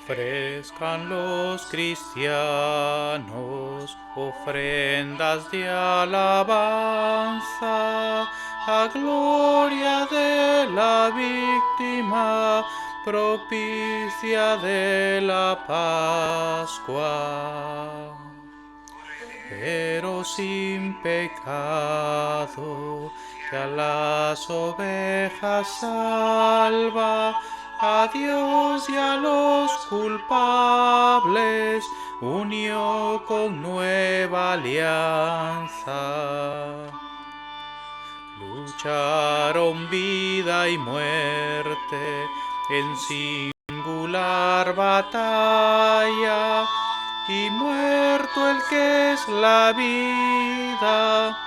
Ofrezcan los cristianos ofrendas de alabanza a gloria de la víctima propicia de la Pascua. Pero sin pecado, que a las ovejas salva, a Dios y a los culpables unió con nueva alianza. Lucharon vida y muerte en singular batalla, y muerto el que es la vida,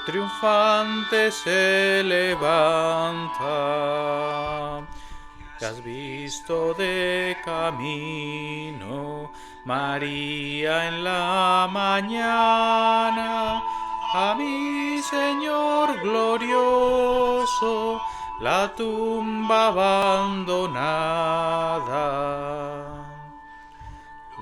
triunfante se levanta. Te has visto de camino, María, en la mañana, a mi Señor glorioso, la tumba abandonada.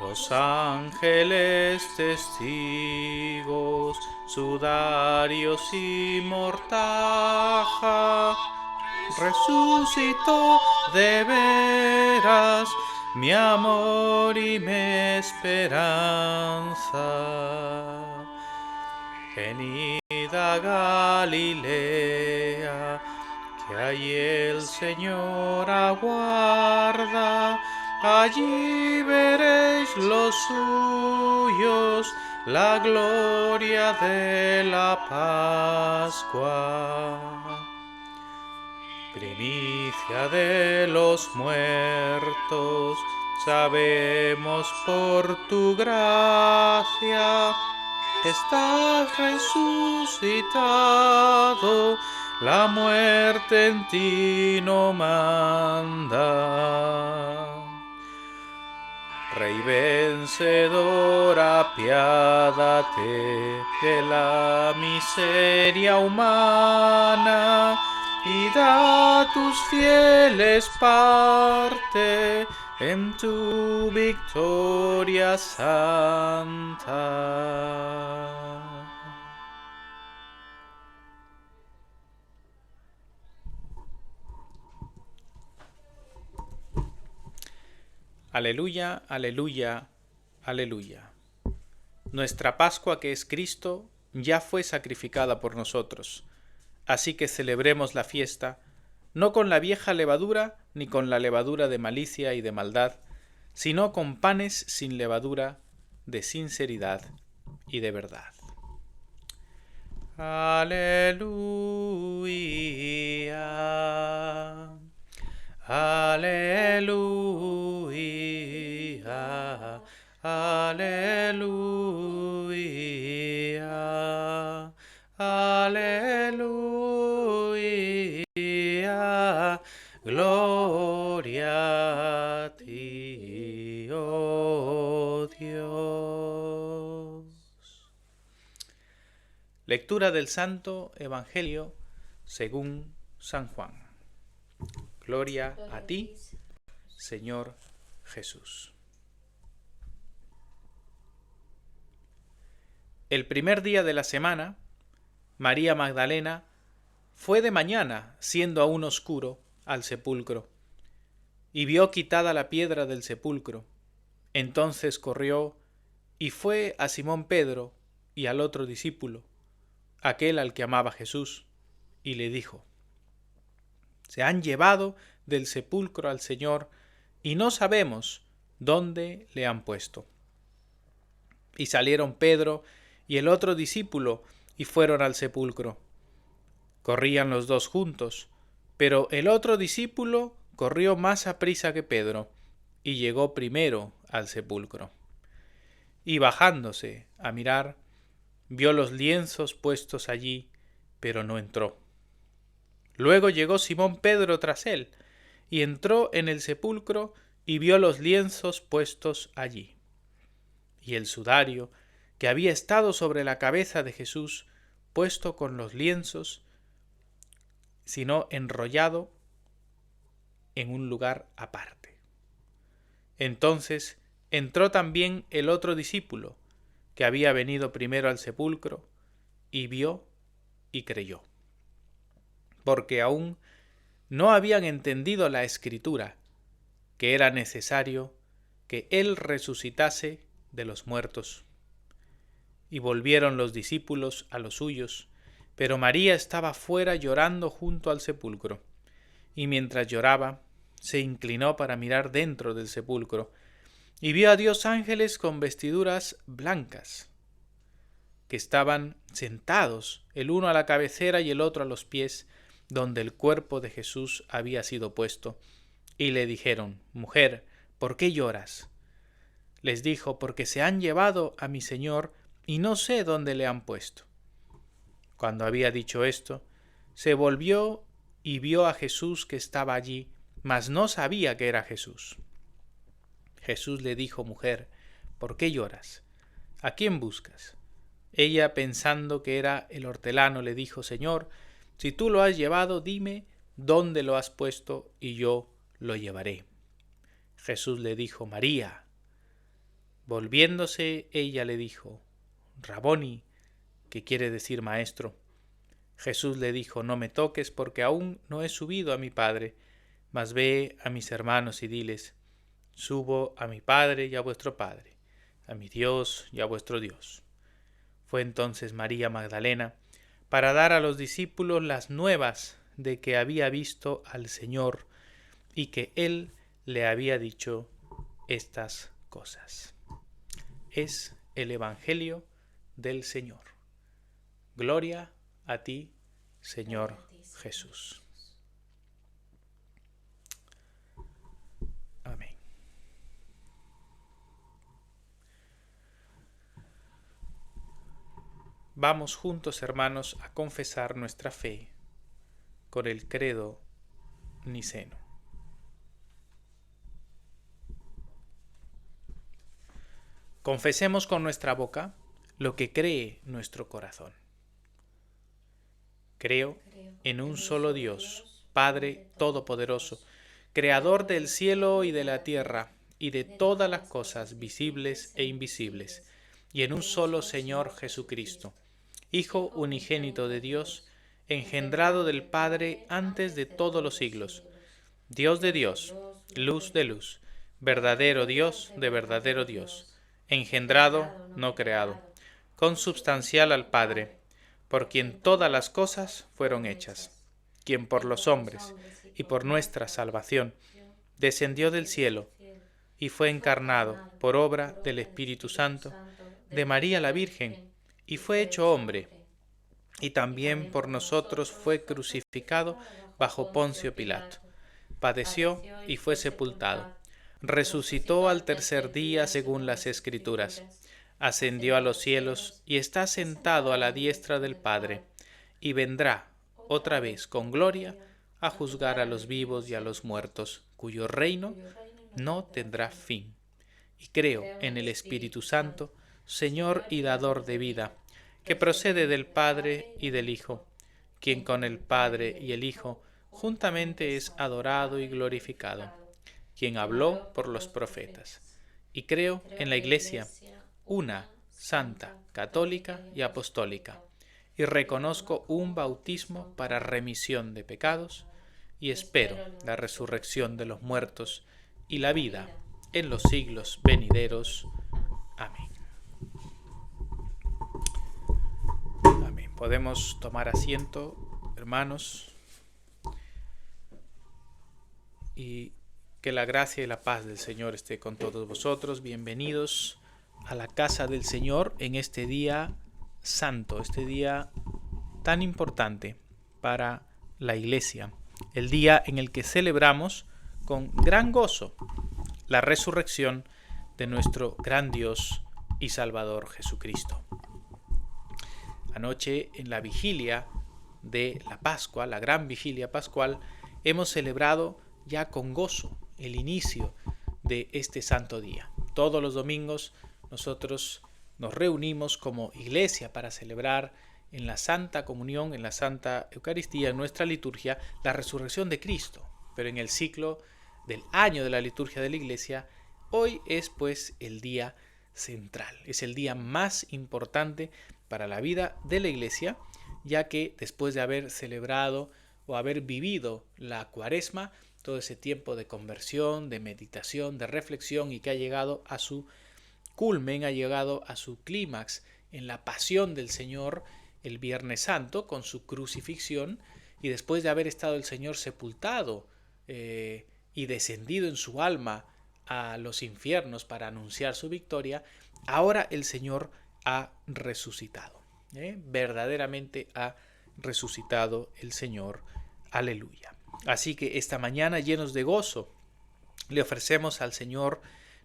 Los ángeles testigos, sudarios y mortaja, resucitó de veras mi amor y mi esperanza. Venid a Galilea, que allí el Señor aguarda. Allí veréis los suyos, la gloria de la Pascua. Primicia de los muertos, sabemos por tu gracia, estás resucitado, la muerte en ti no manda. Rey vencedor, apiádate de la miseria humana y da a tus fieles parte en tu victoria santa. Aleluya, aleluya, aleluya. Nuestra Pascua, que es Cristo, ya fue sacrificada por nosotros. Así que celebremos la fiesta, no con la vieja levadura, ni con la levadura de malicia y de maldad, sino con panes sin levadura, de sinceridad y de verdad. Aleluya. Aleluya, aleluya, aleluya, gloria a ti, oh Dios. Lectura del Santo Evangelio según San Juan. Gloria a ti, Señor Jesús. El primer día de la semana, María Magdalena fue de mañana, siendo aún oscuro, al sepulcro, y vio quitada la piedra del sepulcro. Entonces corrió y fue a Simón Pedro y al otro discípulo, aquel al que amaba Jesús, y le dijo: se han llevado del sepulcro al Señor y no sabemos dónde le han puesto. Y salieron Pedro y el otro discípulo y fueron al sepulcro. Corrían los dos juntos, pero el otro discípulo corrió más aprisa que Pedro y llegó primero al sepulcro. Y bajándose a mirar, vio los lienzos puestos allí, pero no entró. Luego llegó Simón Pedro tras él, y entró en el sepulcro y vio los lienzos puestos allí, y el sudario que había estado sobre la cabeza de Jesús, puesto con los lienzos, sino enrollado en un lugar aparte. Entonces entró también el otro discípulo, que había venido primero al sepulcro, y vio y creyó. Porque aún no habían entendido la Escritura, que era necesario que él resucitase de los muertos. Y volvieron los discípulos a los suyos, pero María estaba fuera llorando junto al sepulcro. Y mientras lloraba, se inclinó para mirar dentro del sepulcro, y vio a 2 ángeles con vestiduras blancas, que estaban sentados, el uno a la cabecera y el otro a los pies, donde el cuerpo de Jesús había sido puesto. Y le dijeron: Mujer, ¿por qué lloras? Les dijo: Porque se han llevado a mi Señor, y no sé dónde le han puesto. Cuando había dicho esto, se volvió y vio a Jesús que estaba allí, mas no sabía que era Jesús. Jesús le dijo: Mujer, ¿por qué lloras? ¿A quién buscas? Ella, pensando que era el hortelano, le dijo: Señor, si tú lo has llevado, dime dónde lo has puesto, y yo lo llevaré. Jesús le dijo: María. Volviéndose, ella le dijo: Raboni, que quiere decir maestro. Jesús le dijo: No me toques, porque aún no he subido a mi Padre, mas ve a mis hermanos y diles: Subo a mi Padre y a vuestro Padre, a mi Dios y a vuestro Dios. Fue entonces María Magdalena para dar a los discípulos las nuevas de que había visto al Señor y que Él le había dicho estas cosas. Es el Evangelio del Señor. Gloria a ti, Señor Jesús. Amén. Vamos juntos, hermanos, a confesar nuestra fe con el credo niceno. Confesemos con nuestra boca lo que cree nuestro corazón. Creo en un solo Dios, Padre Todopoderoso, Creador del cielo y de la tierra, y de todas las cosas visibles e invisibles, y en un solo Señor Jesucristo, Hijo unigénito de Dios, engendrado del Padre antes de todos los siglos, Dios de Dios, luz de luz, verdadero Dios de verdadero Dios, engendrado, no creado, consubstancial al Padre, por quien todas las cosas fueron hechas, quien por los hombres y por nuestra salvación descendió del cielo y fue encarnado por obra del Espíritu Santo de María la Virgen, y fue hecho hombre, y también por nosotros fue crucificado bajo Poncio Pilato. Padeció y fue sepultado. Resucitó al tercer día según las Escrituras. Ascendió a los cielos y está sentado a la diestra del Padre, y vendrá otra vez con gloria a juzgar a los vivos y a los muertos, cuyo reino no tendrá fin. Y creo en el Espíritu Santo, Señor y dador de vida, que procede del Padre y del Hijo, quien con el Padre y el Hijo juntamente es adorado y glorificado, quien habló por los profetas. Y creo en la Iglesia, una, santa, católica y apostólica, y reconozco un bautismo para remisión de pecados, y espero la resurrección de los muertos y la vida en los siglos venideros. Amén. Amén. Podemos tomar asiento, hermanos, y que la gracia y la paz del Señor esté con todos vosotros. Bienvenidos a la casa del Señor en este día santo, este día tan importante para la Iglesia, el día en el que celebramos con gran gozo la resurrección de nuestro gran Dios y Salvador Jesucristo. Anoche, en la vigilia de la Pascua, la gran vigilia pascual, hemos celebrado ya con gozo el inicio de este santo día. Todos los domingos nosotros nos reunimos como iglesia para celebrar en la Santa Comunión, en la Santa Eucaristía, en nuestra liturgia, la resurrección de Cristo. Pero en el ciclo del año de la liturgia de la Iglesia, hoy es pues el día central, es el día más importante para la vida de la Iglesia, ya que después de haber celebrado o haber vivido la Cuaresma, todo ese tiempo de conversión, de meditación, de reflexión, y que ha llegado a su culmen, ha llegado a su clímax en la pasión del Señor el Viernes Santo con su crucifixión, y después de haber estado el Señor sepultado y descendido en su alma a los infiernos para anunciar su victoria, ahora el Señor ha resucitado. Verdaderamente ha resucitado el Señor. Aleluya. Así que esta mañana, llenos de gozo, le ofrecemos al Señor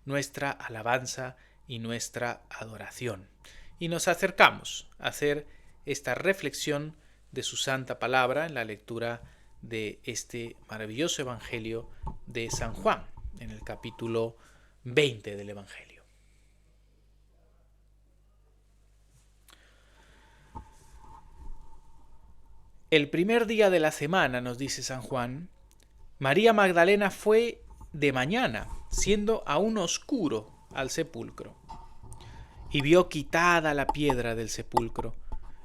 nuestra alabanza y nuestra adoración. Y nos acercamos a hacer esta reflexión de su santa palabra en la lectura de este maravilloso Evangelio de San Juan, en el capítulo 20 del Evangelio. El primer día de la semana, nos dice San Juan, María Magdalena fue de mañana, siendo aún oscuro, al sepulcro, y vio quitada la piedra del sepulcro.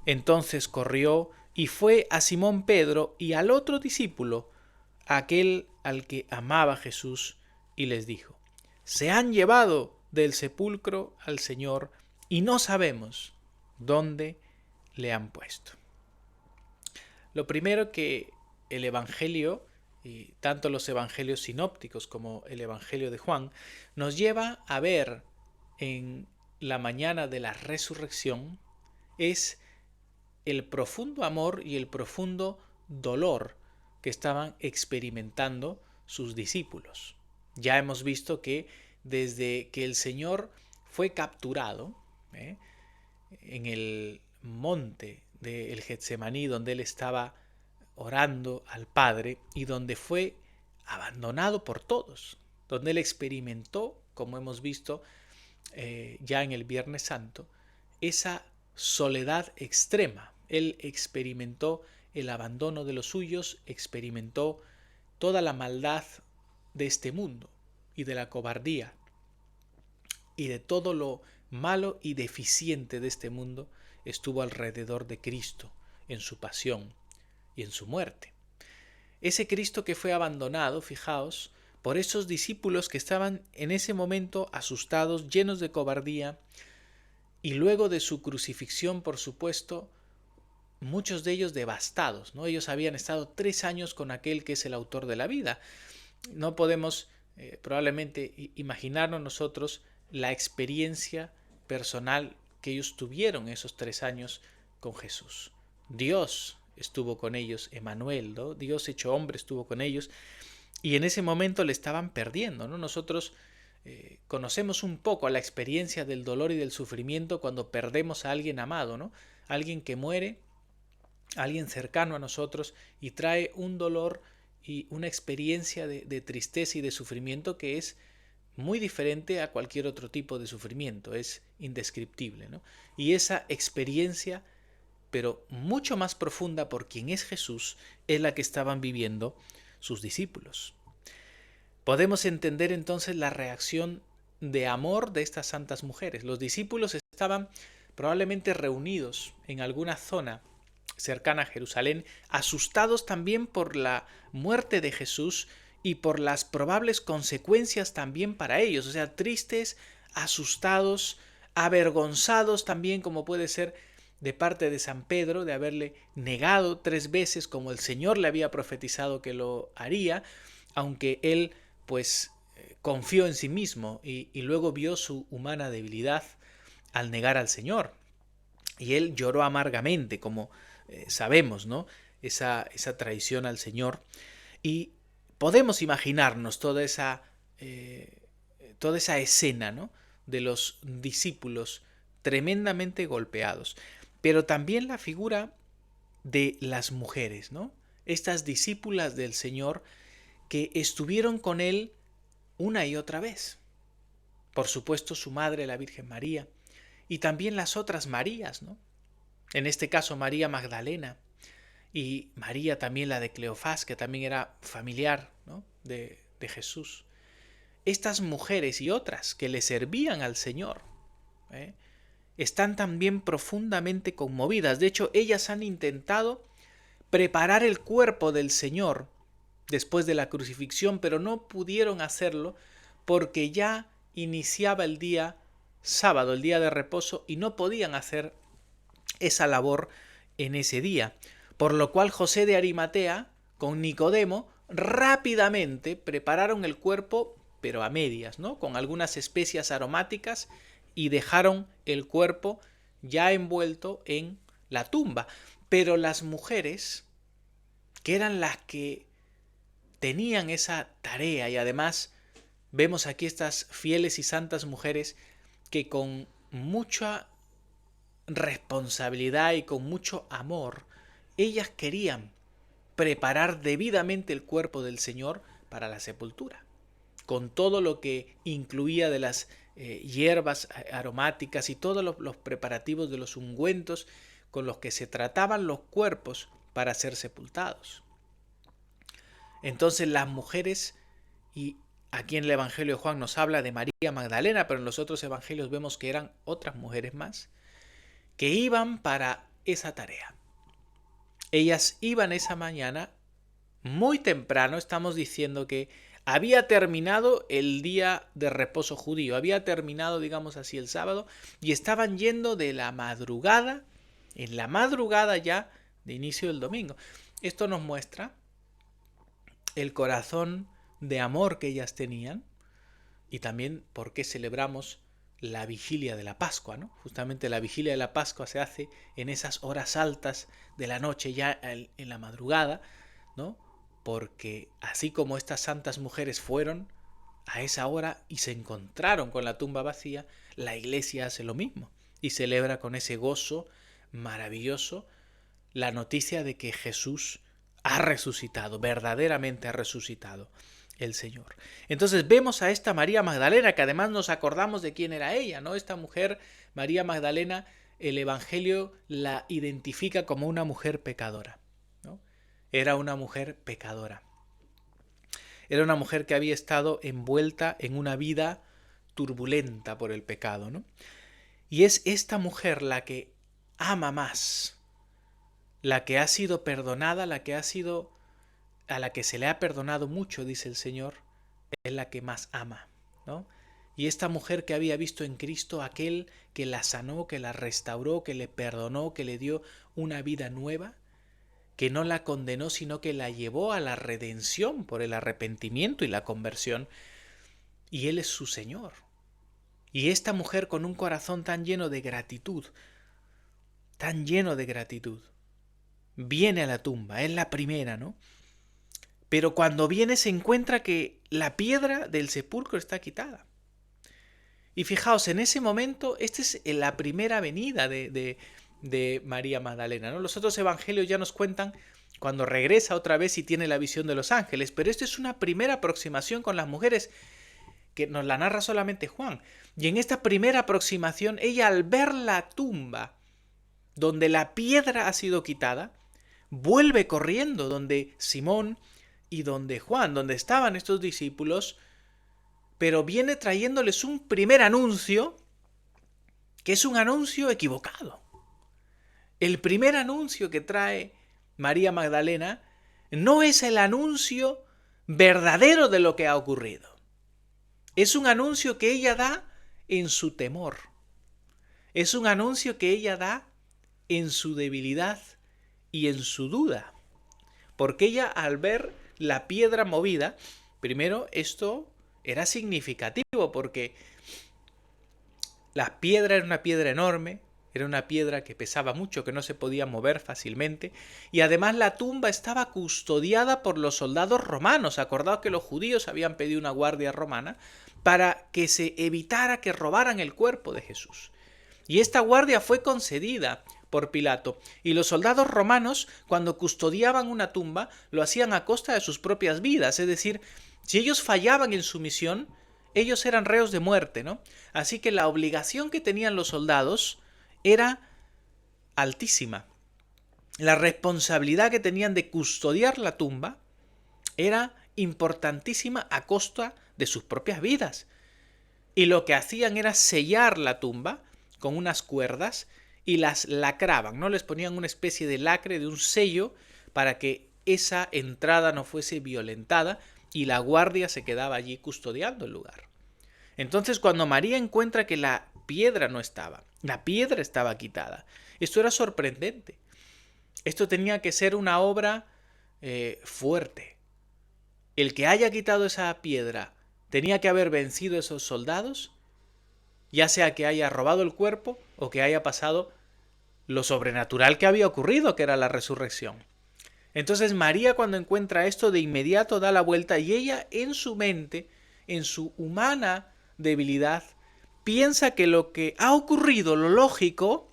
Entonces corrió y fue a Simón Pedro y al otro discípulo, aquel al que amaba Jesús, y les dijo: se han llevado del sepulcro al Señor y no sabemos dónde le han puesto. Lo primero que el Evangelio, y tanto los evangelios sinópticos como el Evangelio de Juan, nos lleva a ver en la mañana de la resurrección, es el profundo amor y el profundo dolor que estaban experimentando sus discípulos. Ya hemos visto que desde que el Señor fue capturado en el monte del Getsemaní, donde él estaba orando al Padre y donde fue abandonado por todos, donde él experimentó, como hemos visto ya en el Viernes Santo, esa soledad extrema. Él experimentó el abandono de los suyos, experimentó toda la maldad de este mundo y de la cobardía y de todo lo malo y deficiente de este mundo estuvo alrededor de Cristo en su pasión y en su muerte. Ese Cristo que fue abandonado, fijaos, por esos discípulos que estaban en ese momento asustados, llenos de cobardía, y luego de su crucifixión, por supuesto, muchos de ellos devastados, ¿no? Ellos habían estado 3 años con aquel que es el autor de la vida. No podemos probablemente imaginarnos nosotros la experiencia personal que ellos tuvieron esos 3 años con Jesús. Dios estuvo con ellos, Emmanuel, ¿no? Dios hecho hombre estuvo con ellos, y en ese momento le estaban perdiendo, ¿no? Nosotros conocemos un poco la experiencia del dolor y del sufrimiento cuando perdemos a alguien amado, ¿no? Alguien que muere, alguien cercano a nosotros, y trae un dolor y una experiencia de tristeza y de sufrimiento que es muy diferente a cualquier otro tipo de sufrimiento, es indescriptible, ¿no? Y esa experiencia, pero mucho más profunda por quien es Jesús, es la que estaban viviendo sus discípulos. Podemos entender entonces la reacción de amor de estas santas mujeres. Los discípulos estaban probablemente reunidos en alguna zona cercana a Jerusalén, asustados también por la muerte de Jesús y por las probables consecuencias también para ellos, o sea, tristes, asustados, avergonzados también, como puede ser de parte de San Pedro, de haberle negado 3 veces como el Señor le había profetizado que lo haría, aunque él pues confió en sí mismo y luego vio su humana debilidad al negar al Señor. Y él lloró amargamente, como sabemos, ¿no? Esa traición al Señor. Y podemos imaginarnos toda esa escena, ¿no? De los discípulos tremendamente golpeados. Pero también la figura de las mujeres, ¿no? Estas discípulas del Señor que estuvieron con él una y otra vez. Por supuesto, su madre, la Virgen María, y también las otras Marías, ¿no? En este caso, María Magdalena, y María también la de Cleofás, que también era familiar, ¿no? de Jesús. estas mujeres y otras que le servían al Señor, están también profundamente conmovidas. De hecho, ellas han intentado preparar el cuerpo del Señor después de la crucifixión, pero no pudieron hacerlo porque ya iniciaba el día sábado, el día de reposo, y no podían hacer esa labor en ese día. Por lo cual José de Arimatea, con Nicodemo, rápidamente prepararon el cuerpo, pero a medias, ¿no? Con algunas especias aromáticas, y dejaron el cuerpo ya envuelto en la tumba. Pero las mujeres, que eran las que tenían esa tarea, y además vemos aquí estas fieles y santas mujeres que con mucha responsabilidad y con mucho amor, ellas querían preparar debidamente el cuerpo del Señor para la sepultura, con todo lo que incluía de las hierbas aromáticas y todos los preparativos de los ungüentos con los que se trataban los cuerpos para ser sepultados. Entonces las mujeres, y aquí en el Evangelio de Juan nos habla de María Magdalena, pero en los otros evangelios vemos que eran otras mujeres más, que iban para esa tarea. Ellas iban esa mañana muy temprano, estamos diciendo que había terminado el día de reposo judío, había terminado, digamos así, el sábado, y estaban yendo de la madrugada, en la madrugada ya de inicio del domingo. Esto nos muestra el corazón de amor que ellas tenían, y también por qué celebramos la vigilia de la Pascua, ¿no? Justamente la vigilia de la Pascua se hace en esas horas altas de la noche, ya en la madrugada, ¿no? Porque así como estas santas mujeres fueron a esa hora y se encontraron con la tumba vacía, la Iglesia hace lo mismo y celebra con ese gozo maravilloso la noticia de que Jesús ha resucitado, verdaderamente ha resucitado el Señor. Entonces vemos a esta María Magdalena, que además nos acordamos de quién era ella, ¿no? Esta mujer, María Magdalena, el Evangelio la identifica como una mujer pecadora, ¿no? Era una mujer pecadora. Era una mujer que había estado envuelta en una vida turbulenta por el pecado, ¿no? Y es esta mujer la que ama más, la que ha sido perdonada, a la que se le ha perdonado mucho, dice el Señor, es la que más ama, ¿no? Y esta mujer que había visto en Cristo aquel que la sanó, que la restauró, que le perdonó, que le dio una vida nueva, que no la condenó, sino que la llevó a la redención por el arrepentimiento y la conversión, y Él es su Señor. Y esta mujer con un corazón tan lleno de gratitud, viene a la tumba, es la primera, ¿no? Pero cuando viene se encuentra que la piedra del sepulcro está quitada. Y fijaos, en ese momento, esta es la primera venida de María Magdalena, ¿no? Los otros evangelios ya nos cuentan cuando regresa otra vez y tiene la visión de los ángeles, pero esta es una primera aproximación con las mujeres que nos la narra solamente Juan. Y en esta primera aproximación, ella al ver la tumba donde la piedra ha sido quitada, vuelve corriendo donde Simón y donde Juan, donde estaban estos discípulos, pero viene trayéndoles un primer anuncio que es un anuncio equivocado. El primer anuncio que trae María Magdalena no es el anuncio verdadero de lo que ha ocurrido. Es un anuncio que ella da en su temor. Es un anuncio que ella da en su debilidad y en su duda. Porque ella, al ver la piedra movida, primero esto era significativo porque la piedra era una piedra enorme, era una piedra que pesaba mucho, que no se podía mover fácilmente, y además la tumba estaba custodiada por los soldados romanos. Acordaos que los judíos habían pedido una guardia romana para que se evitara que robaran el cuerpo de Jesús. Y esta guardia fue concedida por Pilato, y los soldados romanos, cuando custodiaban una tumba, lo hacían a costa de sus propias vidas, es decir, si ellos fallaban en su misión, ellos eran reos de muerte, ¿no? Así que la obligación que tenían los soldados era altísima. La responsabilidad que tenían de custodiar la tumba era importantísima a costa de sus propias vidas. Y lo que hacían era sellar la tumba con unas cuerdas y las lacraban, ¿no? Les ponían una especie de lacre, de un sello, para que esa entrada no fuese violentada y la guardia se quedaba allí custodiando el lugar. Entonces, cuando María encuentra que la piedra no estaba, la piedra estaba quitada, esto era sorprendente. Esto tenía que ser una obra fuerte. El que haya quitado esa piedra tenía que haber vencido a esos soldados, ya sea que haya robado el cuerpo o que haya pasado lo sobrenatural que había ocurrido, que era la resurrección. Entonces María, cuando encuentra esto, de inmediato da la vuelta y ella, en su mente, en su humana debilidad, piensa que lo que ha ocurrido, lo lógico,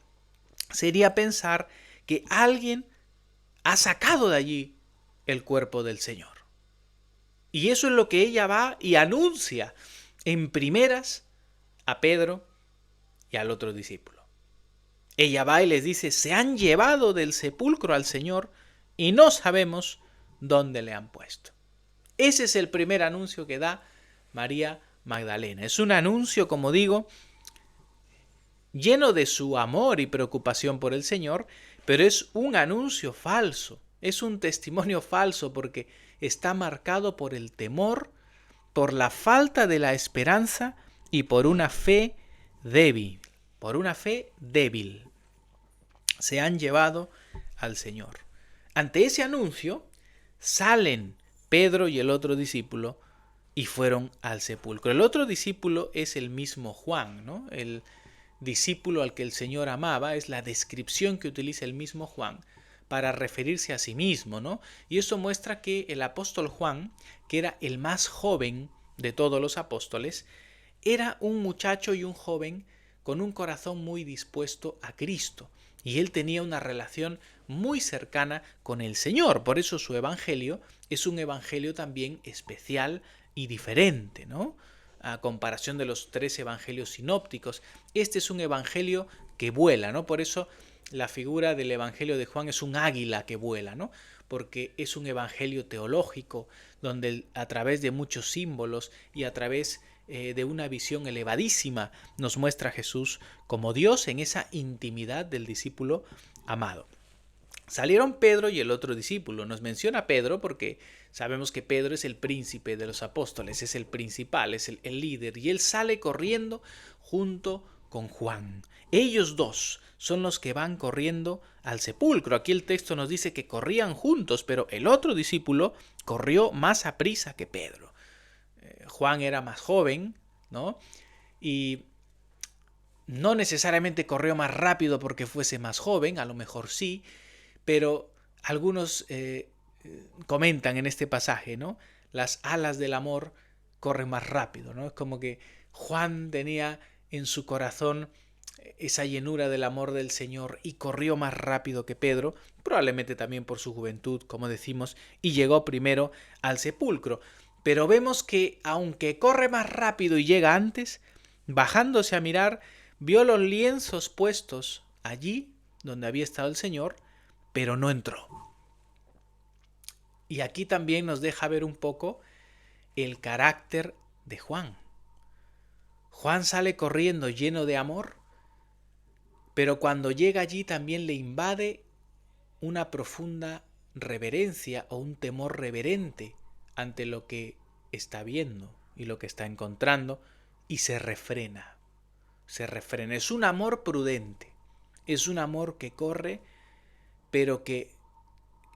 sería pensar que alguien ha sacado de allí el cuerpo del Señor. Y eso es lo que ella va y anuncia en primeras a Pedro y al otro discípulo. Ella va y les dice: se han llevado del sepulcro al Señor y no sabemos dónde le han puesto. Ese es el primer anuncio que da María Magdalena. Es un anuncio, como digo, lleno de su amor y preocupación por el Señor, pero es un anuncio falso, es un testimonio falso, porque está marcado por el temor, por la falta de la esperanza y por una fe débil, Se han llevado al Señor. Ante ese anuncio, salen Pedro y el otro discípulo y fueron al sepulcro. El otro discípulo es el mismo Juan, ¿no? El discípulo al que el Señor amaba, es la descripción que utiliza el mismo Juan para referirse a sí mismo, ¿no? Y eso muestra que el apóstol Juan, que era el más joven de todos los apóstoles, era un muchacho y un joven con un corazón muy dispuesto a Cristo. Y él tenía una relación muy cercana con el Señor. Por eso su evangelio es un evangelio también especial y diferente, ¿no? A comparación de los 3 evangelios sinópticos. Este es un evangelio que vuela, ¿no? Por eso la figura del evangelio de Juan es un águila que vuela, ¿no? Porque es un evangelio teológico, donde a través de muchos símbolos y a través de una visión elevadísima nos muestra a Jesús como Dios en esa intimidad del discípulo amado. Salieron Pedro y el otro discípulo. Nos menciona Pedro porque sabemos que Pedro es el príncipe de los apóstoles, es el principal, es el líder, y él sale corriendo junto con Juan. Ellos dos son los que van corriendo al sepulcro. Aquí el texto nos dice que corrían juntos, pero el otro discípulo corrió más aprisa que Pedro. Juan era más joven, ¿no? Y no necesariamente corrió más rápido porque fuese más joven, a lo mejor sí, pero algunos comentan en este pasaje, ¿no? Las alas del amor corren más rápido, ¿no? Es como que Juan tenía en su corazón esa llenura del amor del Señor y corrió más rápido que Pedro, probablemente también por su juventud, como decimos, y llegó primero al sepulcro. Pero vemos que aunque corre más rápido y llega antes, bajándose a mirar, vio los lienzos puestos allí donde había estado el Señor, pero no entró. Y aquí también nos deja ver un poco el carácter de Juan. Juan sale corriendo lleno de amor, pero cuando llega allí también le invade una profunda reverencia o un temor reverente ante lo que está viendo y lo que está encontrando, y se refrena. Es un amor prudente, es un amor que corre, pero que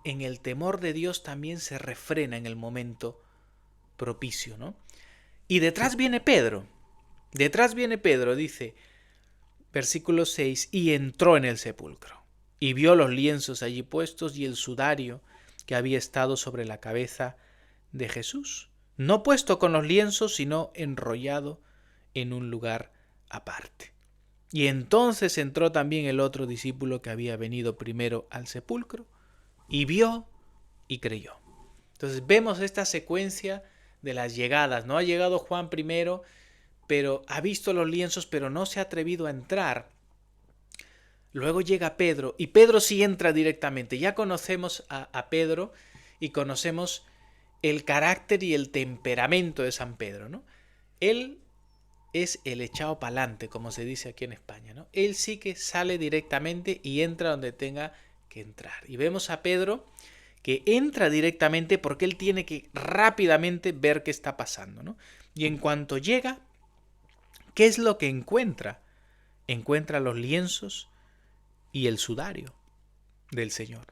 en el temor de Dios también se refrena en el momento propicio, ¿no? Y detrás viene Pedro, dice, versículo 6, y entró en el sepulcro, y vio los lienzos allí puestos y el sudario que había estado sobre la cabeza de Jesús, no puesto con los lienzos, sino enrollado en un lugar aparte. Y entonces entró también el otro discípulo que había venido primero al sepulcro, y vio y creyó. Entonces vemos esta secuencia de las llegadas. No ha llegado Juan primero, pero ha visto los lienzos, pero no se ha atrevido a entrar. Luego llega Pedro, y Pedro sí entra directamente. Ya conocemos a Pedro y conocemos el carácter y el temperamento de San Pedro, ¿no? Él es el echado pa'lante, como se dice aquí en España, ¿no? Él sí que sale directamente y entra donde tenga que entrar. Y vemos a Pedro que entra directamente porque él tiene que rápidamente ver qué está pasando, ¿no? Y en cuanto llega, ¿qué es lo que encuentra? Encuentra los lienzos y el sudario del Señor.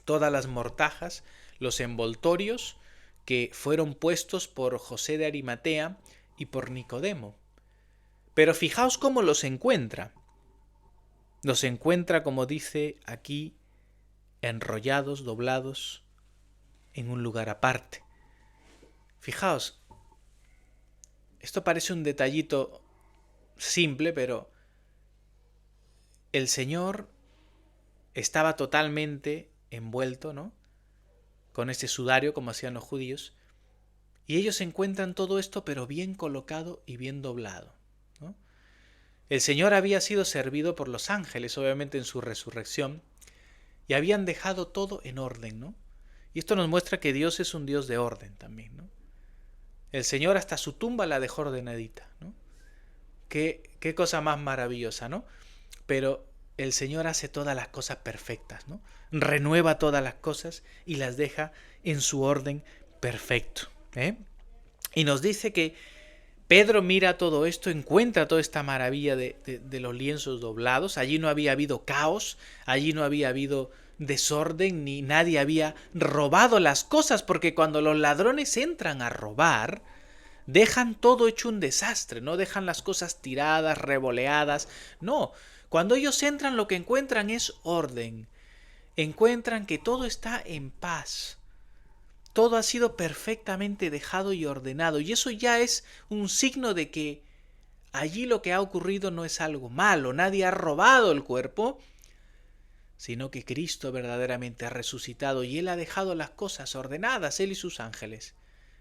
Todas las mortajas, los envoltorios que fueron puestos por José de Arimatea y por Nicodemo. Pero fijaos cómo los encuentra. Los encuentra, como dice aquí, enrollados, doblados, en un lugar aparte. Fijaos, esto parece un detallito simple, pero el Señor estaba totalmente envuelto, ¿no?, con ese sudario, como hacían los judíos, y ellos encuentran todo esto, pero bien colocado y bien doblado, ¿no? El Señor había sido servido por los ángeles, obviamente en su resurrección, y habían dejado todo en orden, ¿no? Y esto nos muestra que Dios es un Dios de orden también, ¿no? El Señor hasta su tumba la dejó ordenadita, ¿no? Qué cosa más maravillosa, ¿no? Pero el Señor hace todas las cosas perfectas, ¿no? Renueva todas las cosas y las deja en su orden perfecto, ¿eh? Y nos dice que Pedro mira todo esto, encuentra toda esta maravilla de los lienzos doblados. Allí no había habido caos, allí no había habido desorden, ni nadie había robado las cosas, porque cuando los ladrones entran a robar, dejan todo hecho un desastre, no dejan las cosas tiradas, revoleadas, no. Cuando ellos entran, lo que encuentran es orden. Encuentran que todo está en paz. Todo ha sido perfectamente dejado y ordenado. Y eso ya es un signo de que allí lo que ha ocurrido no es algo malo. Nadie ha robado el cuerpo, sino que Cristo verdaderamente ha resucitado y Él ha dejado las cosas ordenadas. Él y sus ángeles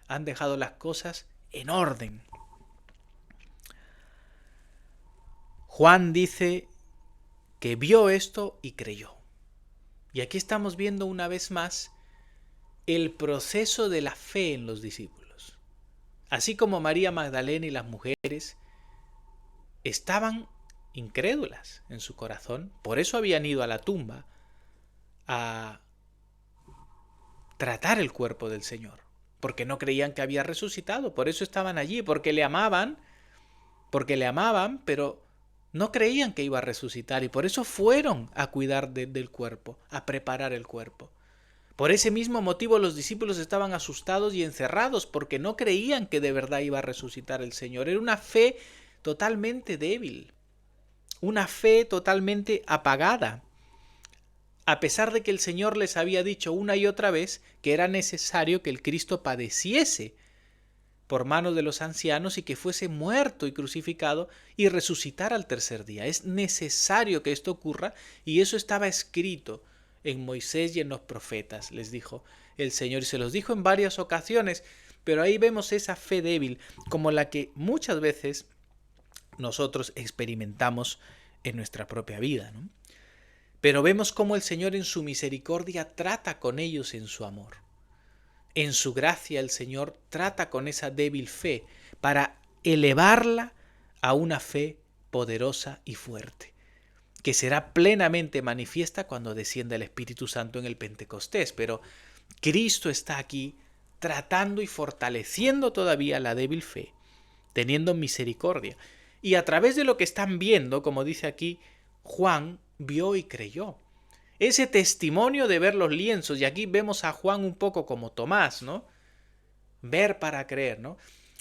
han dejado las cosas en orden. Juan dice que vio esto y creyó. Y aquí estamos viendo una vez más el proceso de la fe en los discípulos. Así como María Magdalena y las mujeres estaban incrédulas en su corazón, por eso habían ido a la tumba a tratar el cuerpo del Señor, porque no creían que había resucitado, por eso estaban allí, porque le amaban, pero no creían que iba a resucitar y por eso fueron a cuidar del cuerpo, a preparar el cuerpo. Por ese mismo motivo los discípulos estaban asustados y encerrados porque no creían que de verdad iba a resucitar el Señor. Era una fe totalmente débil, una fe totalmente apagada, a pesar de que el Señor les había dicho una y otra vez que era necesario que el Cristo padeciese por manos de los ancianos y que fuese muerto y crucificado y resucitara al tercer día. Es necesario que esto ocurra y eso estaba escrito en Moisés y en los profetas, les dijo el Señor, y se los dijo en varias ocasiones, pero ahí vemos esa fe débil como la que muchas veces nosotros experimentamos en nuestra propia vida, ¿no? Pero vemos cómo el Señor en su misericordia trata con ellos en su amor. En su gracia el Señor trata con esa débil fe para elevarla a una fe poderosa y fuerte, que será plenamente manifiesta cuando descienda el Espíritu Santo en el Pentecostés. Pero Cristo está aquí tratando y fortaleciendo todavía la débil fe, teniendo misericordia. Y a través de lo que están viendo, como dice aquí, Juan vio y creyó. Ese testimonio de ver los lienzos, y aquí vemos a Juan un poco como Tomás, ¿no? Ver para creer, ¿no?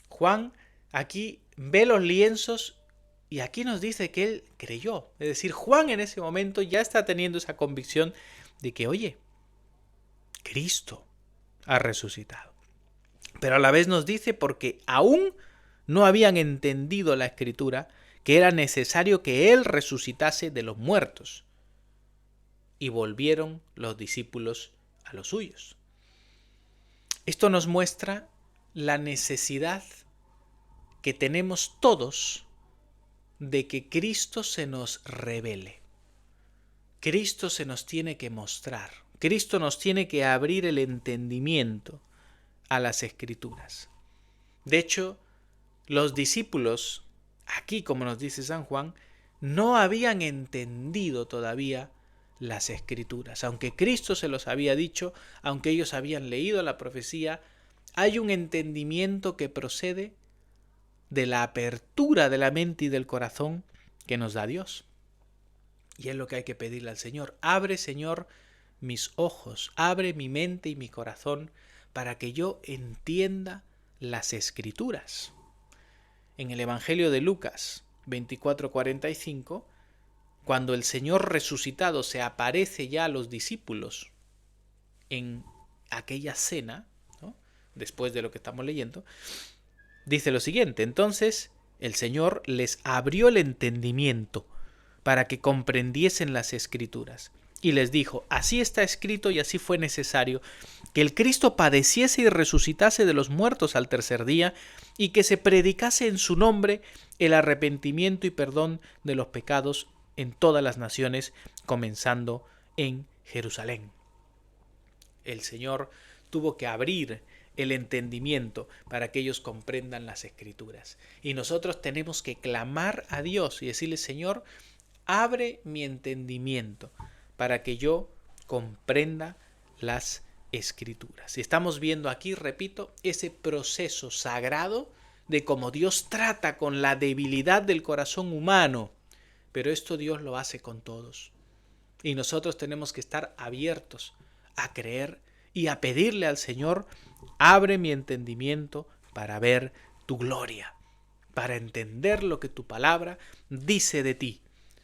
Juan aquí ve los lienzos y aquí nos dice que él creyó. Es decir, Juan en ese momento ya está teniendo esa convicción de que, oye, Cristo ha resucitado. Pero a la vez nos dice porque aún no habían entendido la Escritura que era necesario que Él resucitase de los muertos. Y volvieron los discípulos a los suyos. Esto nos muestra la necesidad que tenemos todos de que Cristo se nos revele. Cristo se nos tiene que mostrar. Cristo nos tiene que abrir el entendimiento. a las Escrituras. De hecho, los discípulos, aquí como nos dice San Juan, no habían entendido todavía las Escrituras. Aunque Cristo se los había dicho, aunque ellos habían leído la profecía, hay un entendimiento que procede de la apertura de la mente y del corazón que nos da Dios. Y es lo que hay que pedirle al Señor. Abre, Señor, mis ojos, abre mi mente y mi corazón para que yo entienda las Escrituras. En el Evangelio de Lucas 24:45, cuando el Señor resucitado se aparece ya a los discípulos en aquella cena, ¿no?, después de lo que estamos leyendo, dice lo siguiente: entonces el Señor les abrió el entendimiento para que comprendiesen las Escrituras. Y les dijo: así está escrito y así fue necesario que el Cristo padeciese y resucitase de los muertos al tercer día, y que se predicase en su nombre el arrepentimiento y perdón de los pecados en todas las naciones, comenzando en Jerusalén. El Señor tuvo que abrir el entendimiento para que ellos comprendan las Escrituras. Y nosotros tenemos que clamar a Dios y decirle: Señor, abre mi entendimiento para que yo comprenda las Escrituras. Y estamos viendo aquí, repito, ese proceso sagrado de cómo Dios trata con la debilidad del corazón humano. Pero esto Dios lo hace con todos. Y nosotros tenemos que estar abiertos a creer y a pedirle al Señor: abre mi entendimiento para ver tu gloria, para entender lo que tu palabra dice de ti,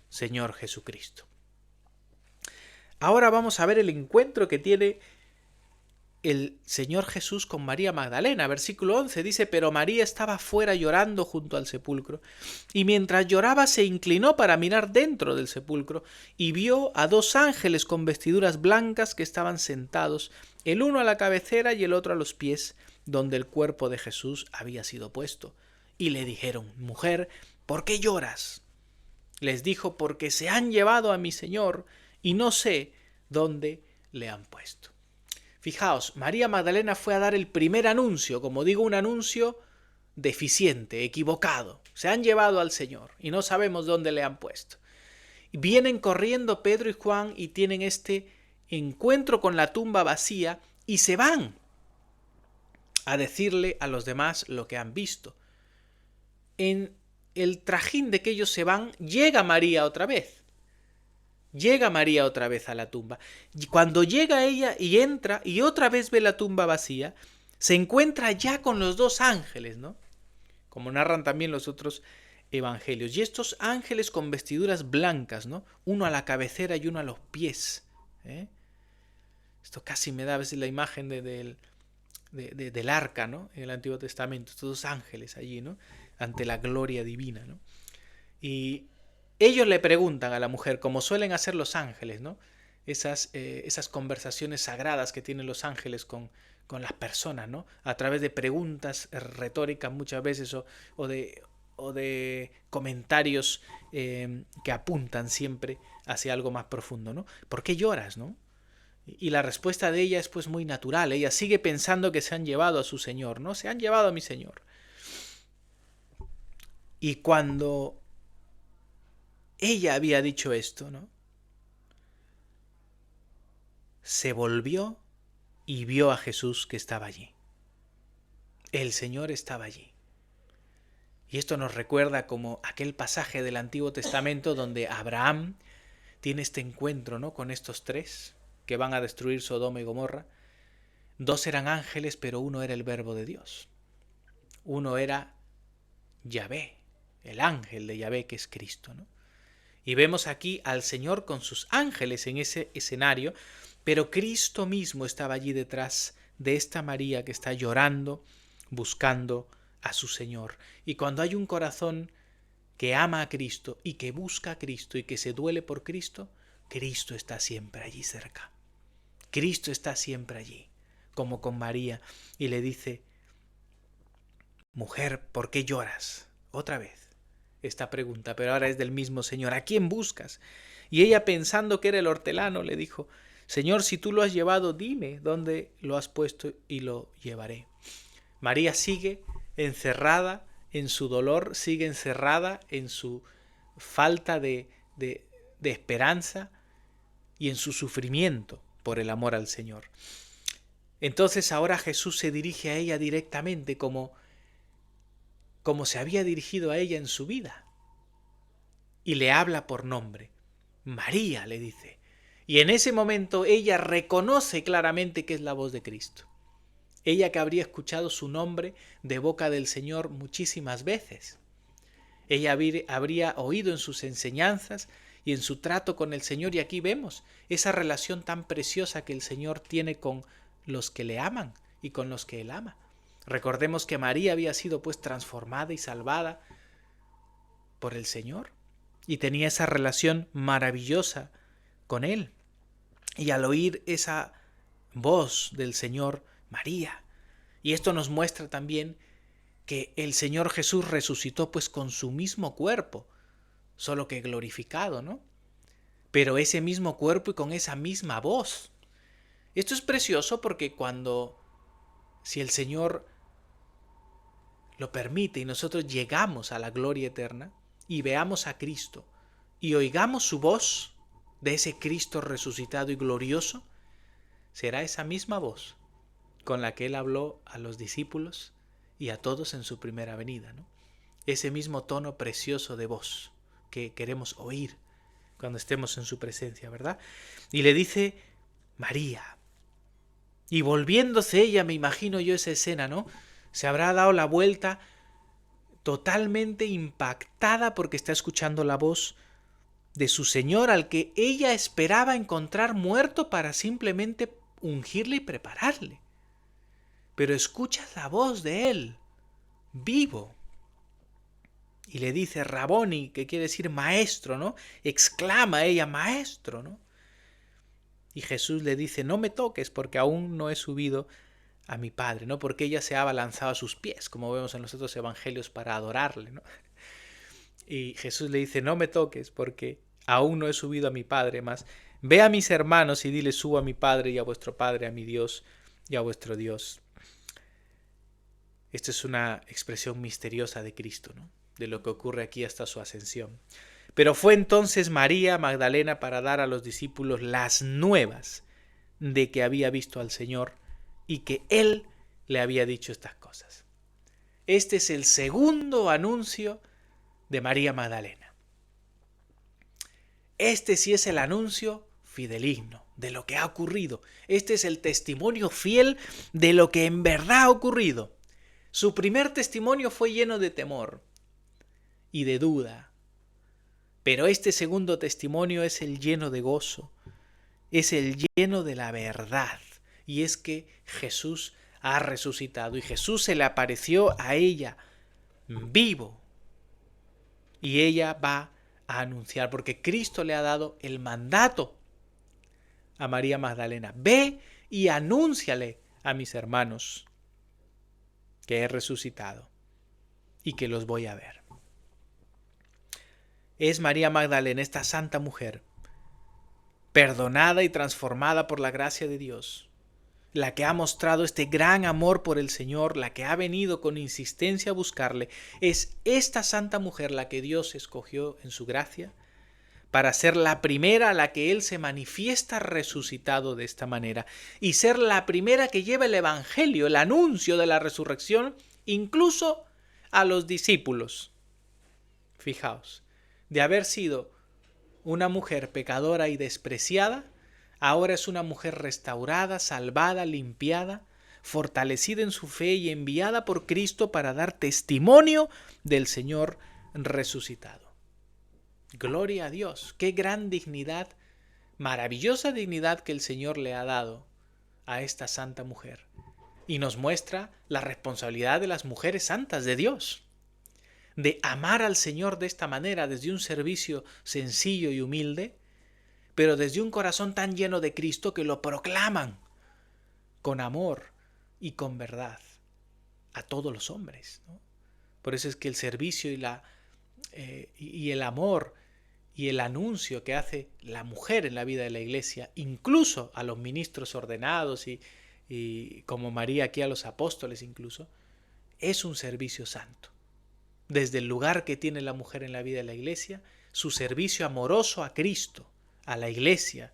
Señor Jesucristo. Ahora vamos a ver el encuentro que tiene el Señor Jesús con María Magdalena. Versículo 11 dice: pero María estaba fuera llorando junto al sepulcro, y mientras lloraba se inclinó para mirar dentro del sepulcro, y vio a dos ángeles con vestiduras blancas que estaban sentados, el uno a la cabecera y el otro a los pies, donde el cuerpo de Jesús había sido puesto. Y le dijeron: mujer, ¿por qué lloras? Les dijo: porque se han llevado a mi Señor, y no sé dónde le han puesto. Fijaos, María Magdalena fue a dar el primer anuncio, como digo, un anuncio deficiente, equivocado. Se han llevado al Señor y no sabemos dónde le han puesto. Vienen corriendo Pedro y Juan y tienen este encuentro con la tumba vacía y se van a decirle a los demás lo que han visto. En el trajín de que ellos se van, llega María otra vez. Llega María otra vez a la tumba. Y cuando llega ella y entra y otra vez ve la tumba vacía, se encuentra ya con los dos ángeles, ¿no? Como narran también los otros evangelios. Y estos ángeles con vestiduras blancas, ¿no? Uno a la cabecera y uno a los pies. Esto casi me da a veces la imagen del arca, ¿no?, en el Antiguo Testamento. Estos dos ángeles allí, ¿no?, ante la gloria divina, ¿no? Y ellos le preguntan a la mujer, como suelen hacer los ángeles, ¿no?, esas conversaciones sagradas que tienen los ángeles con las personas, ¿no?, a través de preguntas retóricas muchas veces o de comentarios que apuntan siempre hacia algo más profundo, ¿no? ¿Por qué lloras, no? Y la respuesta de ella es pues muy natural. Ella sigue pensando que se han llevado a su Señor, ¿no? Se han llevado a mi Señor. Y cuando ella había dicho esto, ¿no?, se volvió y vio a Jesús que estaba allí. El Señor estaba allí. Y esto nos recuerda como aquel pasaje del Antiguo Testamento donde Abraham tiene este encuentro, ¿no?, con estos tres que van a destruir Sodoma y Gomorra. Dos eran ángeles, pero uno era el Verbo de Dios. Uno era Yahvé, el ángel de Yahvé, que es Cristo, ¿no? Y vemos aquí al Señor con sus ángeles en ese escenario, pero Cristo mismo estaba allí detrás de esta María que está llorando, buscando a su Señor. Y cuando hay un corazón que ama a Cristo y que busca a Cristo y que se duele por Cristo, Cristo está siempre allí cerca. Cristo está siempre allí, como con María, y le dice: mujer, ¿por qué lloras? Otra vez esta pregunta, pero ahora es del mismo Señor. ¿A quién buscas? Y ella, pensando que era el hortelano, le dijo: Señor, si tú lo has llevado, dime dónde lo has puesto y lo llevaré. María sigue encerrada en su dolor, sigue encerrada en su falta de esperanza y en su sufrimiento por el amor al Señor. Entonces ahora Jesús se dirige a ella directamente como se había dirigido a ella en su vida. Y le habla por nombre. María, le dice. Y en ese momento ella reconoce claramente que es la voz de Cristo. Ella que habría escuchado su nombre de boca del Señor muchísimas veces. Ella habría oído en sus enseñanzas y en su trato con el Señor, y aquí vemos esa relación tan preciosa que el Señor tiene con los que le aman y con los que Él ama. Recordemos que María había sido pues transformada y salvada por el Señor y tenía esa relación maravillosa con Él. Y al oír esa voz del Señor, María, y esto nos muestra también que el Señor Jesús resucitó pues con su mismo cuerpo, solo que glorificado, ¿no? Pero ese mismo cuerpo y con esa misma voz. Esto es precioso porque si el Señor lo permite y nosotros llegamos a la gloria eterna y veamos a Cristo y oigamos su voz de ese Cristo resucitado y glorioso, será esa misma voz con la que Él habló a los discípulos y a todos en su primera venida, ¿no? Ese mismo tono precioso de voz que queremos oír cuando estemos en su presencia, ¿verdad? Y le dice María. Y volviéndose ella, me imagino yo esa escena, ¿no? Se habrá dado la vuelta totalmente impactada porque está escuchando la voz de su Señor, al que ella esperaba encontrar muerto para simplemente ungirle y prepararle. Pero escucha la voz de Él, vivo. Y le dice Raboni, que quiere decir maestro, ¿no? Exclama ella, maestro, ¿no? Y Jesús le dice, no me toques porque aún no he subido a mi Padre, ¿no? Porque ella se ha abalanzado a sus pies, como vemos en los otros evangelios, para adorarle, ¿no? Y Jesús le dice, no me toques porque aún no he subido a mi Padre, mas ve a mis hermanos y dile, subo a mi Padre y a vuestro Padre, a mi Dios y a vuestro Dios. Esta es una expresión misteriosa de Cristo, ¿no? De lo que ocurre aquí hasta su ascensión. Pero fue entonces María Magdalena para dar a los discípulos las nuevas de que había visto al Señor y que Él le había dicho estas cosas. Este es el segundo anuncio de María Magdalena. Este sí es el anuncio fideligno de lo que ha ocurrido. Este es el testimonio fiel de lo que en verdad ha ocurrido. Su primer testimonio fue lleno de temor y de duda. Pero este segundo testimonio es el lleno de gozo, es el lleno de la verdad. Y es que Jesús ha resucitado y Jesús se le apareció a ella vivo. Y ella va a anunciar, porque Cristo le ha dado el mandato a María Magdalena. Ve y anúnciale a mis hermanos que he resucitado y que los voy a ver. Es María Magdalena, esta santa mujer, perdonada y transformada por la gracia de Dios, la que ha mostrado este gran amor por el Señor, la que ha venido con insistencia a buscarle. Es esta santa mujer la que Dios escogió en su gracia para ser la primera a la que Él se manifiesta resucitado de esta manera y ser la primera que lleva el Evangelio, el anuncio de la resurrección, incluso a los discípulos. Fijaos, de haber sido una mujer pecadora y despreciada, ahora es una mujer restaurada, salvada, limpiada, fortalecida en su fe y enviada por Cristo para dar testimonio del Señor resucitado. Gloria a Dios, qué gran dignidad, maravillosa dignidad que el Señor le ha dado a esta santa mujer. Y nos muestra la responsabilidad de las mujeres santas de Dios, de amar al Señor de esta manera, desde un servicio sencillo y humilde, pero desde un corazón tan lleno de Cristo que lo proclaman con amor y con verdad a todos los hombres, ¿no? Por eso es que el servicio y el amor y el anuncio que hace la mujer en la vida de la Iglesia, incluso a los ministros ordenados y como María aquí a los apóstoles incluso, es un servicio santo. Desde el lugar que tiene la mujer en la vida de la Iglesia, su servicio amoroso a Cristo, a la Iglesia,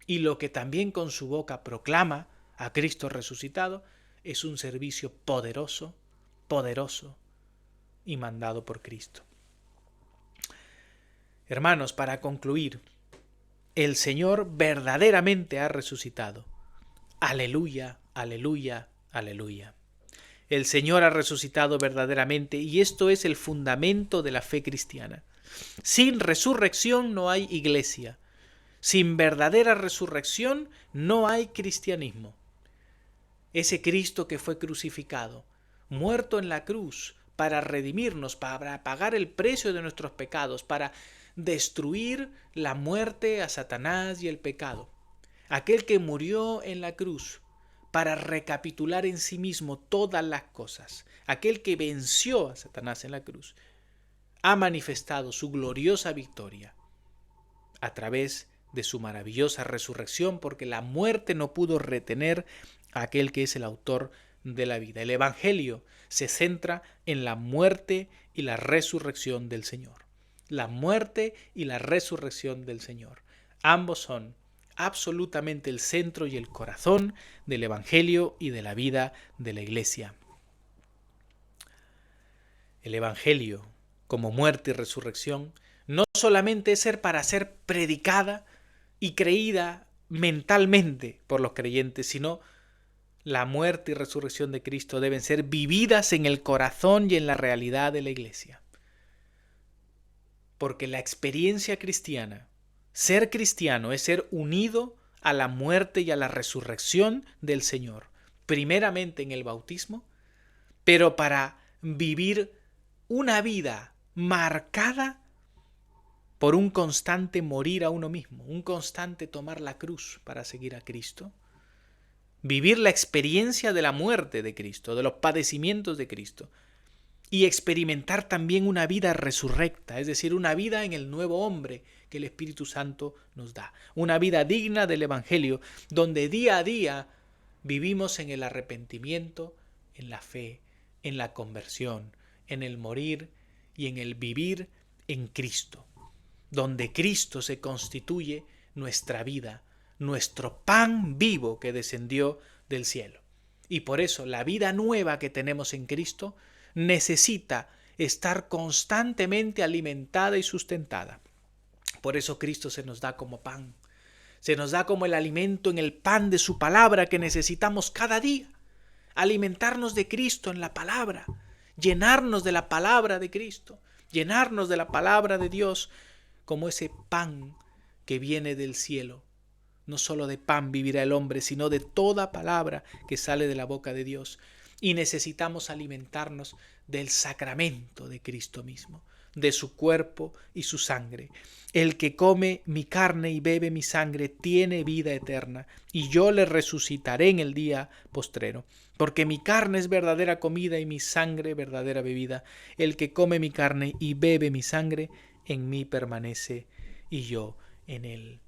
y lo que también con su boca proclama a Cristo resucitado, es un servicio poderoso, poderoso y mandado por Cristo. Hermanos, para concluir, el Señor verdaderamente ha resucitado. Aleluya, aleluya, aleluya. El Señor ha resucitado verdaderamente y esto es el fundamento de la fe cristiana. Sin resurrección no hay iglesia. Sin verdadera resurrección no hay cristianismo. Ese Cristo que fue crucificado, muerto en la cruz para redimirnos, para pagar el precio de nuestros pecados, para destruir la muerte a Satanás y el pecado. Aquel que murió en la cruz para recapitular en sí mismo todas las cosas. Aquel que venció a Satanás en la cruz ha manifestado su gloriosa victoria a través de su maravillosa resurrección, porque la muerte no pudo retener a aquel que es el autor de la vida. El Evangelio se centra en la muerte y la resurrección del Señor. La muerte y la resurrección del Señor. Ambos son absolutamente el centro y el corazón del Evangelio y de la vida de la Iglesia. El Evangelio, como muerte y resurrección, no solamente es para ser predicada y creída mentalmente por los creyentes, sino la muerte y resurrección de Cristo deben ser vividas en el corazón y en la realidad de la Iglesia. Porque la experiencia cristiana, ser cristiano, es ser unido a la muerte y a la resurrección del Señor, primeramente en el bautismo, pero para vivir una vida marcada por un constante morir a uno mismo, un constante tomar la cruz para seguir a Cristo, vivir la experiencia de la muerte de Cristo, de los padecimientos de Cristo, y experimentar también una vida resurrecta, es decir, una vida en el nuevo hombre que el Espíritu Santo nos da, una vida digna del Evangelio, donde día a día vivimos en el arrepentimiento, en la fe, en la conversión, en el morir y en el vivir en Cristo, donde Cristo se constituye nuestra vida, nuestro pan vivo que descendió del cielo. Y por eso la vida nueva que tenemos en Cristo necesita estar constantemente alimentada y sustentada. Por eso Cristo se nos da como pan, se nos da como el alimento en el pan de su palabra que necesitamos cada día. Alimentarnos de Cristo en la palabra, llenarnos de la palabra de Cristo, llenarnos de la palabra de Dios como ese pan que viene del cielo. No solo de pan vivirá el hombre, sino de toda palabra que sale de la boca de Dios. Y necesitamos alimentarnos del sacramento de Cristo mismo, de su cuerpo y su sangre. El que come mi carne y bebe mi sangre tiene vida eterna, y yo le resucitaré en el día postrero. Porque mi carne es verdadera comida y mi sangre verdadera bebida. El que come mi carne y bebe mi sangre, en mí permanece y yo en él.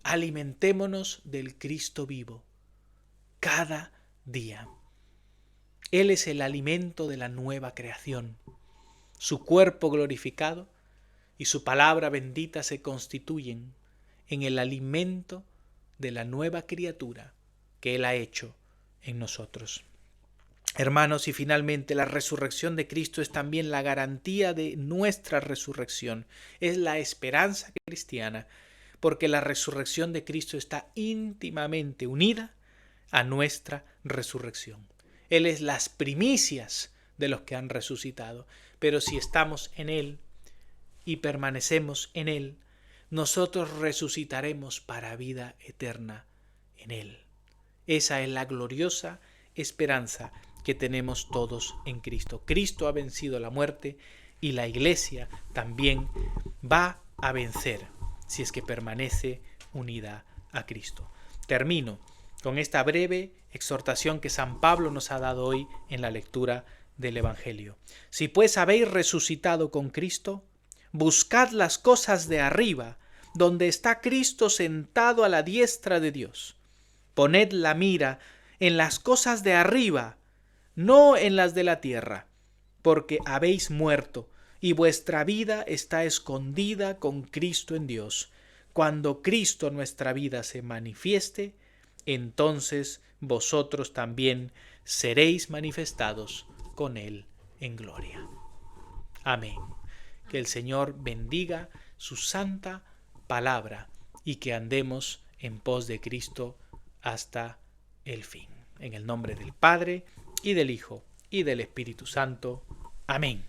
Alimentémonos del Cristo vivo cada día. Él es el alimento de la nueva creación. Su cuerpo glorificado y su palabra bendita se constituyen en el alimento de la nueva criatura que Él ha hecho en nosotros. Hermanos, y finalmente la resurrección de Cristo es también la garantía de nuestra resurrección. Es la esperanza cristiana, porque la resurrección de Cristo está íntimamente unida a nuestra resurrección. Él es las primicias de los que han resucitado. Pero si estamos en Él y permanecemos en Él, nosotros resucitaremos para vida eterna en Él. Esa es la gloriosa esperanza que tenemos todos en Cristo. Cristo ha vencido la muerte y la Iglesia también va a vencer si es que permanece unida a Cristo. Termino con esta breve exhortación que San Pablo nos ha dado hoy en la lectura del Evangelio. Si pues habéis resucitado con Cristo, Buscad las cosas de arriba, donde está Cristo sentado a la diestra de Dios. Poned la mira en las cosas de arriba, no en las de la tierra, porque habéis muerto, y vuestra vida está escondida con Cristo en Dios. Cuando Cristo nuestra vida se manifieste, entonces vosotros también seréis manifestados con Él en gloria. Amén. Que el Señor bendiga su santa palabra y que andemos en pos de Cristo hasta el fin. En el nombre del Padre, y del Hijo, y del Espíritu Santo. Amén.